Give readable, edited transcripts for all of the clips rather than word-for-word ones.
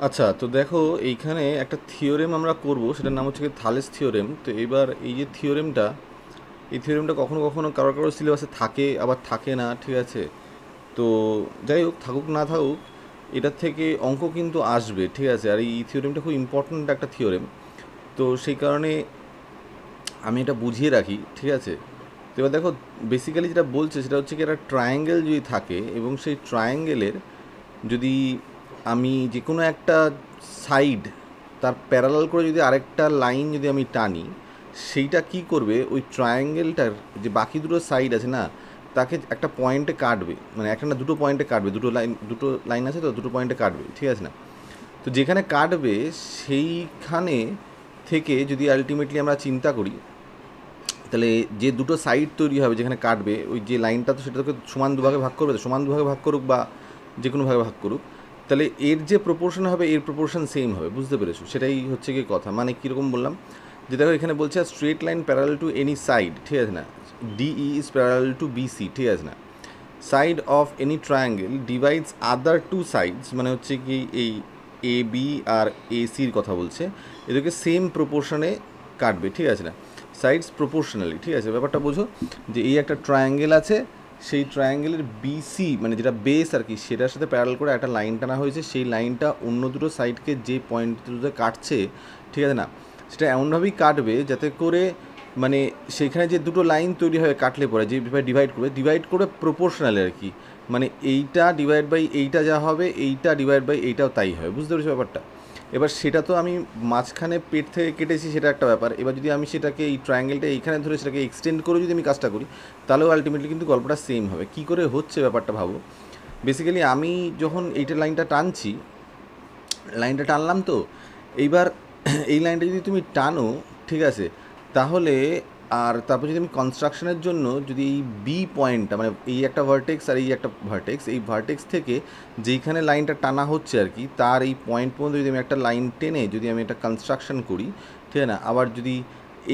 আচ্ছা, তো দেখো এইখানে একটা থিওরেম আমরা করব, সেটার নাম হচ্ছে থালেস থিওরেম। তো এবার এই যে থিওরেমটা, এই থিওরেমটা কখনো কখনো কারো কারো সিলেবাসে থাকে, আবার থাকে না, ঠিক আছে? তো যাই হোক, থাকুক না থাকুক, এটার থেকে অঙ্ক কিন্তু আসবে, ঠিক আছে? আর এই থিওরেমটা খুব ইম্পর্ট্যান্ট একটা থিওরেম। তো সেই কারণে আমি এটা বুঝিয়ে রাখি, ঠিক আছে? তো এবার দেখো, বেসিক্যালি যেটা বলছে সেটা হচ্ছে কি, একটা ট্রায়াঙ্গেল যদি থাকে এবং সেই ট্রায়াঙ্গেলের যদি আমি যে কোনো একটা সাইড তার প্যারালাল করে যদি আরেকটা লাইন যদি আমি টানি, সেইটা কি করবে, ওই ট্রায়াঙ্গেলটার যে বাকি দুটো সাইড আছে না, তাকে একটা পয়েন্টে কাটবে, মানে একটা না দুটো পয়েন্টে কাটবে, দুটো লাইন আছে তো, দুটো পয়েন্টে কাটবে, ঠিক আছে না? তো যেখানে কাটবে সেইখানে থেকে যদি আলটিমেটলি আমরা চিন্তা করি, তাহলে যে দুটো সাইড তৈরি হবে যেখানে কাটবে, ওই যে লাইনটা, তো সেটাকে সমান দুভাগে ভাগ করবে, তো সমান দুভাগে ভাগ করুক বা যে কোনো ভাগে ভাগ করুক, তাহলে এর যে প্রপোর্শন হবে এর প্রপোর্শন সেম হবে, বুঝতে পেরেছো? সেটাই হচ্ছে কি কথা, মানে কীরকম বললাম, যে দেখো এখানে বলছে straight line parallel to any side, ঠিক আছে না? DE is parallel to BC, ঠিক আছে না? Side of any triangle divides other two sides, মানে হচ্ছে কি এই এ বি আর এ সির কথা বলছে, এদেরকে সেম প্রপোর্শনে কাটবে, ঠিক আছে না? সাইডস প্রপোর্শনালি, ঠিক আছে? ব্যাপারটা বোঝো, যে এই একটা ট্রায়াঙ্গেল আছে, সেই ট্রায়াঙ্গেলের বিসি মানে যেটা বেস আর কি, সেটার সাথে প্যারাল করে একটা লাইন টানা হয়েছে, সেই লাইনটা অন্য দুটো সাইডকে যে পয়েন্ট দুটোতে কাটছে, ঠিক আছে না, সেটা এমনভাবেই কাটবে যাতে করে মানে সেইখানে যে দুটো লাইন তৈরি হয় কাটলে পরে যেভাবে ডিভাইড করে প্রপোর্শনালি আর কি, মানে এইটা ডিভাইড বাই এইটা যা হবে, এইটা ডিভাইড বাই এইটাও তাই হবে, বুঝতে পেরেছো ব্যাপারটা? এবার সেটা তো আমি মাঝখানে পেট থেকে কেটেছি, সেটা একটা ব্যাপার। এবার যদি আমি সেটাকে এই ট্রায়াঙ্গেলটা এইখানে ধরে সেটাকে এক্সটেন্ড করে যদি আমি কাজটা করি, তাহলেও আলটিমেটলি কিন্তু গল্পটা সেম হবে। কী করে হচ্ছে ব্যাপারটা ভাবো। বেসিক্যালি আমি যখন এইটা লাইনটা টানছি, লাইনটা টানলাম তো, এইবার এই লাইনটা যদি তুমি টানো, ঠিক আছে, তাহলে আর তারপর যদি আমি কনস্ট্রাকশনের জন্য যদি এই বি পয়েন্টটা, মানে এই একটা ভার্টেক্স আর এই একটা ভার্টেক্স, এই ভার্টেক্স থেকে যেইখানে লাইনটা টানা হচ্ছে আর কি, তার এই পয়েন্ট পর্যন্ত যদি আমি একটা লাইন টেনে যদি আমি একটা কনস্ট্রাকশন করি, ঠিক আছে না, আবার যদি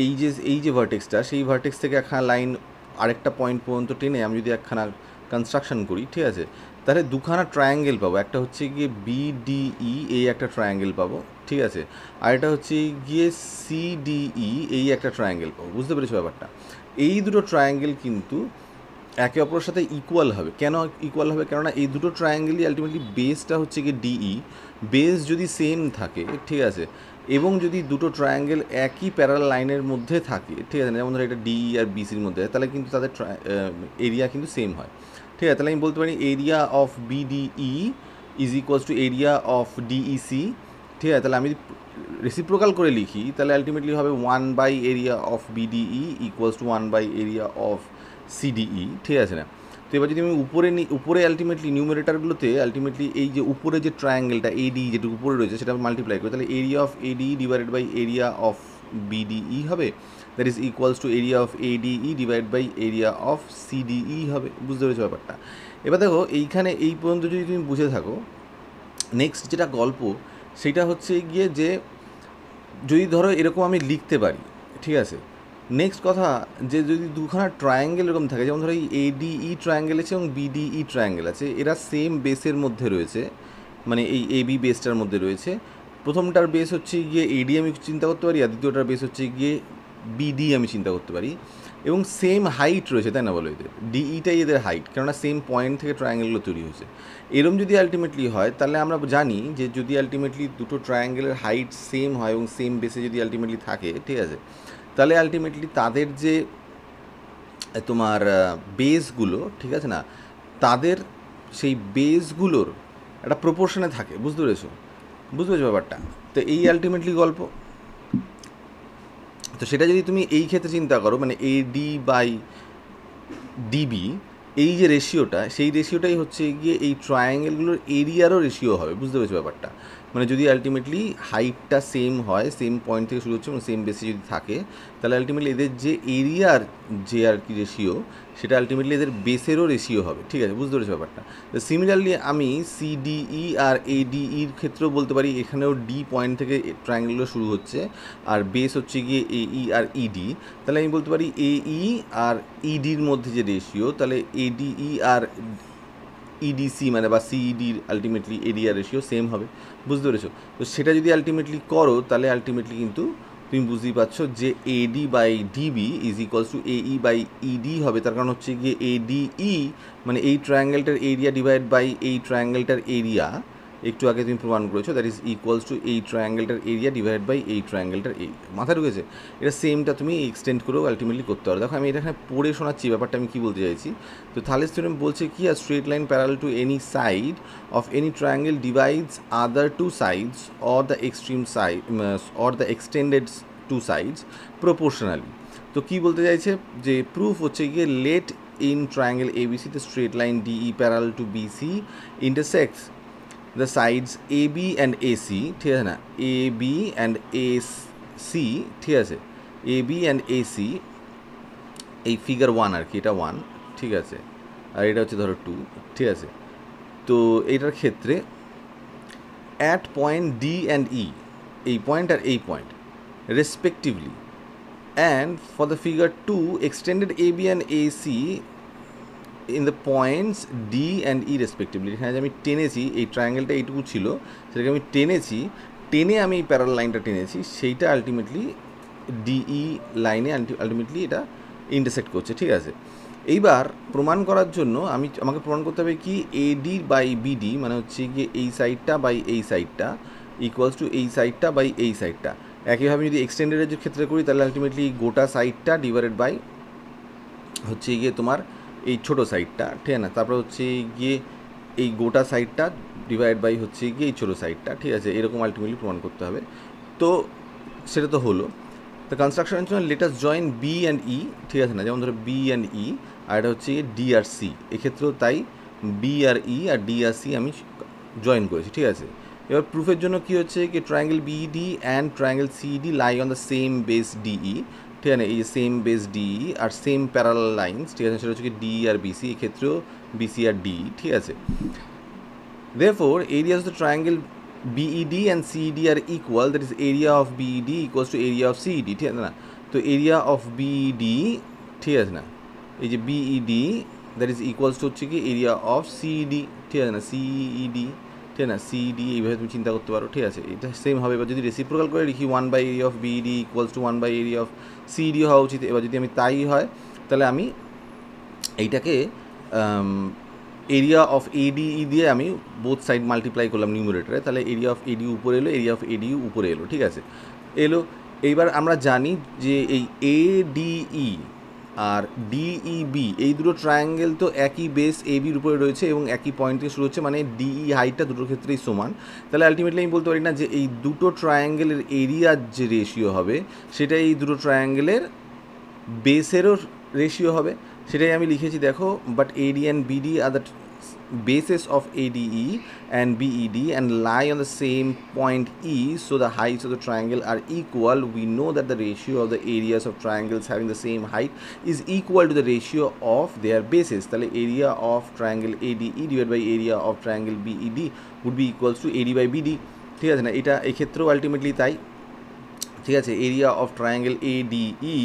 এই যে ভার্টেক্সটা, সেই ভার্টেক্স থেকে একখানা লাইন আরেকটা পয়েন্ট পর্যন্ত টেনে আমি যদি একখানা কনস্ট্রাকশন করি, ঠিক আছে, তাহলে দুখানা ট্রায়াঙ্গেল পাবো। একটা হচ্ছে গিয়ে বিডিই, এই একটা ট্রায়াঙ্গেল পাবো, ঠিক আছে? আর এটা হচ্ছে গিয়ে সিডিই, এই একটা ট্রায়াঙ্গেল পাবো, বুঝতে পেরেছো ব্যাপারটা? এই দুটো ট্রায়াঙ্গেল কিন্তু একে অপরের সাথে ইকুয়াল হবে। কেন ইকুয়াল হবে? কেননা এই দুটো ট্রায়াঙ্গেলই আলটিমেটলি বেসটা হচ্ছে গিয়ে ডিই। বেস যদি সেম থাকে, ঠিক আছে, এবং যদি দুটো ট্রায়াঙ্গেল একই প্যারালাল লাইনের মধ্যে থাকে, ঠিক আছে, যেমন ধরো এটা ডিই আর বিসির মধ্যে, তাহলে কিন্তু তাদের এরিয়া কিন্তু সেম হয়, ঠিক আছে? তাহলে আমি বলতে পারি area of বিডিই is equals to area of Dec, ঠিক আছে? তাহলে আমি রেসিপ্রোকাল করে লিখি, তাহলে আলটিমেটলি হবে 1 by area of BDE equals to 1 by area of CDE, ঠিক আছে না? তো এবার যদি আমি উপরে আলটিমেটলি নিউমারেটারগুলোতে আলটিমেটলি এই যে উপরে যে ট্রায়াঙ্গেলটা এডি যেটা উপরে রয়েছে সেটা মাল্টিপ্লাই করি, তাহলে area of AD divided by area of BDE হবে, that is equals to area of ADE divide by area of CDE হবে, বুঝতে পেরেছো ব্যাপারটা? এবার দেখো এইখানে এই পর্যন্ত যদি তুমি বুঝে থাকো, নেক্সট যেটা গল্প সেটা হচ্ছে গিয়ে যে যদি ধরো এরকম আমি লিখতে পারি, ঠিক আছে, নেক্সট কথা, যে যদি দুখানা ট্রায়াঙ্গেল এরকম থাকে, যেমন ধরো এই এডিই ট্রায়াঙ্গেল আছে এবং বিডিই ট্রায়াঙ্গেল আছে, এরা সেম বেসের মধ্যে রয়েছে, মানে এই এবি বেসটার মধ্যে রয়েছে। প্রথমটার বেস হচ্ছে গিয়ে এডি আমি চিন্তা করতে পারি, আর দ্বিতীয়টার বেস হচ্ছে গিয়ে বিডি আমি চিন্তা করতে পারি, এবং সেম হাইট রয়েছে, তাই না বলো? এদের ডিইটাই এদের হাইট, কেননা সেম পয়েন্ট থেকে ট্রায়াঙ্গেলগুলো তৈরি হয়েছে। এরম যদি আলটিমেটলি হয়, তাহলে আমরা জানি যে যদি আলটিমেটলি দুটো ট্রায়াঙ্গেলের হাইট সেম হয় এবং সেম বেসে যদি আলটিমেটলি থাকে, ঠিক আছে, তাহলে আলটিমেটলি তাদের যে তোমার বেসগুলো, ঠিক আছে না, তাদের সেই বেসগুলোর একটা প্রপোর্শনে থাকে, বুঝতে পেরেছো? বুঝতে পেরেছো ব্যাপারটা? তো এই আলটিমেটলি গল্প। তো সেটা যদি তুমি এই ক্ষেত্রে চিন্তা করো, মানে এডি বাই ডিবি, এই যে রেশিওটা, সেই রেশিওটাই হচ্ছে গিয়ে এই ট্রায়াঙ্গেলগুলোর এরিয়ারও রেশিও হবে, বুঝতে পেরেছো ব্যাপারটা? মানে যদি আলটিমেটলি হাইটটা সেম হয়, সেম পয়েন্ট থেকে শুরু হচ্ছে এবং সেম বেসে যদি থাকে, তাহলে আলটিমেটলি এদের যে এরিয়ার যে আর কি রেশিও, সেটা আলটিমেটলি এদের বেসেরও রেশিও হবে, ঠিক আছে? বুঝতে পেরেছো ব্যাপারটা? তো সিমিলারলি আমি সিডিই আর এডিইর ক্ষেত্রেও বলতে পারি, এখানেও ডি পয়েন্ট থেকে ট্রায়াঙ্গেলগুলো শুরু হচ্ছে, আর বেস হচ্ছে গিয়ে এই আর ইডি। তাহলে আমি বলতে পারি এই আর ইডির মধ্যে যে রেশিও, তাহলে এডিই আর ইডিসি মানে বা সিইডির আলটিমেটলি এরিয়া রেশিও সেম হবে, বুঝতে পেরেছো? তো সেটা যদি আলটিমেটলি করো তাহলে আলটিমেটলি কিন্তু তুমি বুঝতেই পারছো যে AD by DB is equals to AE by ED হবে। তার কারণ হচ্ছে গিয়ে এডিই মানে এই ট্রায়াঙ্গেলটার এরিয়া ডিভাইড বাই এই ট্রায়াঙ্গেলটার এরিয়া, একটু আগে তুমি প্রমাণ করেছো, দ্যাট ইজ ইকুয়ালস টু এই ট্রায়াঙ্গেলটার এরিয়া ডিভাইড বাই এই ট্রায়াঙ্গেলটার এরিয়া। মাথায় ঢুকেছে? এটা সেমটা তুমি এক্সটেন্ড করেও আলটিমেটলি করতে পারো। দেখো আমি এটা এখানে পড়ে শোনাচ্ছি ব্যাপারটা আমি কী বলতে চাইছি। তো থালেস থিওরেম বলছে কি, আর straight line parallel to any side of any triangle divides other two sides or the extreme side or the extended two sides proportionally. তো কী বলতে চাইছে যে প্রুফ হচ্ছে গিয়ে let in triangle ABC the straight line DE parallel to BC intersects the sides AB and AC, ঠিক আছে না, AB and AC, ঠিক আছে, AB and AC এই ফিগার 1 আর কি, এটা 1, ঠিক আছে, আর এটা হচ্ছে ধরো 2, ঠিক আছে। তো এইটার ক্ষেত্রে অ্যাট পয়েন্ট ডি অ্যান্ড ই, এই পয়েন্ট আর এই point respectively, and for the figure 2 extended AB and AC in the points D and E respectively. এখানে যে আমি টেনেছি এই ট্রায়াঙ্গেলটা এইটুকু ছিল, সেটাকে আমি টেনে আমি এই প্যারাল লাইনটা টেনেছি, সেইটা আলটিমেটলি ডিই লাইনে আলটিমেটলি এটা ইন্টারসেক্ট করছে, ঠিক আছে। এইবার প্রমাণ করার জন্য আমাকে প্রমাণ করতে হবে কি, এডি বাই বিডি মানে হচ্ছে গিয়ে এই সাইডটা বাই এই সাইডটা ইকুয়ালস টু এই সাইডটা বাই এই সাইডটা। একইভাবে যদি এক্সটেন্ডেডের ক্ষেত্রে করি তাহলে আলটিমেটলি গোটা সাইডটা ডিভাইডেড বাই হচ্ছে গিয়ে তোমার এই ছোটো সাইডটা, ঠিক আছে না, তারপরে হচ্ছে গিয়ে এই গোটা সাইডটা ডিভাইড বাই হচ্ছে গিয়ে এই ছোটো সাইডটা, ঠিক আছে, এরকম আলটিমেটলি প্রমাণ করতে হবে। তো সেটা তো হলো। তো কনস্ট্রাকশনের জন্য লেটাস জয়েন বি অ্যান্ড ই, ঠিক আছে না, যেমন ধরো বি অ্যান্ড ই, আর এটা হচ্ছে ডি আর সি, এক্ষেত্রেও তাই বি আর ই আর ডি আর সি আমি জয়েন করেছি, ঠিক আছে। এবার প্রুফের জন্য কী হচ্ছে কি, triangle BD and triangle CD lie on the same base DE, ঠিক আছে, এই সেম বেস ডিই আর সেম প্যারালাল লাইন্স, ঠিক আছে, সেটা হচ্ছে কি ডি আর বিসি, এক্ষেত্রেও বিসি আর ডি, ঠিক আছে। Therefore, areas of the triangle BED and CED are equal, that is area of BED equals to area of CED, ঠিক আছে না। তো area of BED, ঠিক আছে না, এই যে BED that is equals to হচ্ছে কি area of CED, ঠিক আছে না, CED, ঠিক আছে না, CED এইভাবে তুমি চিন্তা করতে পারো, ঠিক আছে, এটা সেম হবে। এবার যদি রেসিপ্রোকাল করে লিখি 1 by area of BED equals to 1 by area of CED হওয়া উচিত। এবার যদি আমি তাই হয় তাহলে আমি এইটাকে এরিয়া অফ এডিই দিয়ে আমি বোথ সাইড মাল্টিপ্লাই করলাম নিউমারেটরে, তাহলে এরিয়া অফ এডি উপরে এলো, এরিয়া অফ এডিইউ উপরে এলো, ঠিক আছে, এলো। এইবার আমরা জানি যে এই এডিই আর ডিইবি এই দুটো ট্রায়াঙ্গেল তো একই বেস এবির উপরে রয়েছে এবং একই পয়েন্ট থেকে শুরু হচ্ছে, মানে ডিই হাইটটা দুটোর ক্ষেত্রেই সমান। তাহলে আলটিমেটলি আমি বলতে পারি না যে এই দুটো ট্রায়াঙ্গেলের এরিয়ার যে রেশিও হবে সেটা এই দুটো ট্রায়াঙ্গেলের বেসেরও রেশিও হবে, সেটাই আমি লিখেছি দেখো। But AD and BD are the bases of ADE and BED and lie on the same point E, so the heights of the triangle are equal. We know that the ratio of the areas of triangles having the same height is equal to the ratio of their bases. তাহলে area of triangle ADE divided by area of triangle BED would be equals to AD by BD, ঠিক আছে না। এটা এই ক্ষেত্রেও ultimately তাই, ঠিক আছে, এরিয়া অফ ট্রায়াঙ্গেল ADE,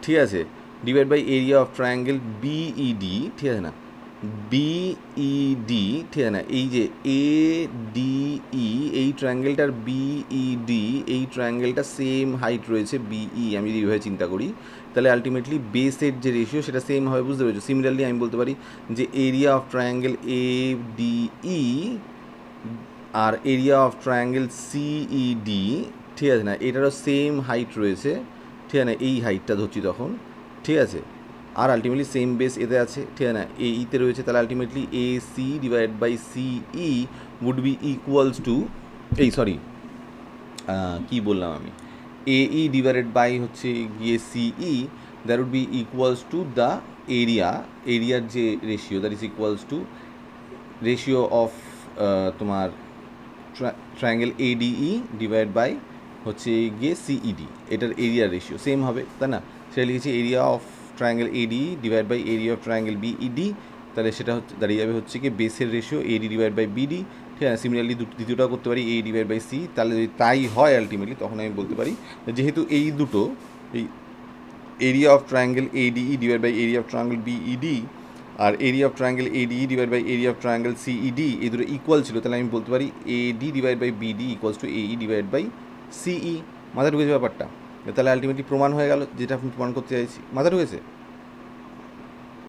ঠিক আছে, divide by area of triangle BED, ঠিক আছে না, BED, ঠিক আছে না, এই যে ADE এই ট্রায়াঙ্গেলটার BED এই ট্রায়াঙ্গেলটা সেম হাইট রয়েছে BE, আমি যদি এইভাবে চিন্তা করি তাহলে আলটিমেটলি বেসের যে রেশিও সেটা সেম হবে, বুঝতে পেরেছো। সিমিলারলি আমি বলতে পারি যে এরিয়া অফ ট্রায়াঙ্গেল ADE আর এরিয়া অফ ট্রায়াঙ্গেল CED, ঠিক আছে না, এটারও সেম হাইট রয়েছে, ঠিক আছে না, এই হাইটটা ধরছি তখন, ঠিক আছে, আর আলটিমেটলি সেম বেস এতে আছে, ঠিক আছে না, এইতে রয়েছে, তাহলে ultimately AC divide by CE would be equals to কী বললাম আমি, AE ডিভাইডেড বাই হচ্ছে গিয়ে CE, that would be equals to the এরিয়ার যে ratio, that is equals to ratio of তোমার ট্রায়াঙ্গেল ADE ডিভাইড বাই হচ্ছে গিয়ে CED, এটার এরিয়া রেশিও সেম হবে, তাই না। সেটা লিখেছি area of triangle ADE divide by area of triangle BED, তাহলে সেটা দাঁড়িয়ে যাবে হচ্ছে কি বেসের ratio AD divide by BD, ঠিক আছে। সিমিলারলি দ্বিতীয়টাও করতে পারি A ডিভাইড বাই C, তাহলে যদি তাই হয় আলটিমেটলি তখন আমি বলতে পারি যেহেতু এই দুটো এই area of triangle ADE divide by area of triangle BED আর area of triangle ADE divide by area of triangle CED এই দুটো ইকুয়াল ছিল, তাহলে আমি বলতে পারি AD divide by BD equals to এই ডিভাইড বাই সিই। মাথায় ঢুকেছে ব্যাপারটা? তাহলে আলটিমেটলি প্রমাণ হয়ে গেল যেটা আপনি প্রমাণ করতে চাইছি। মাথায় ঢুকেছে?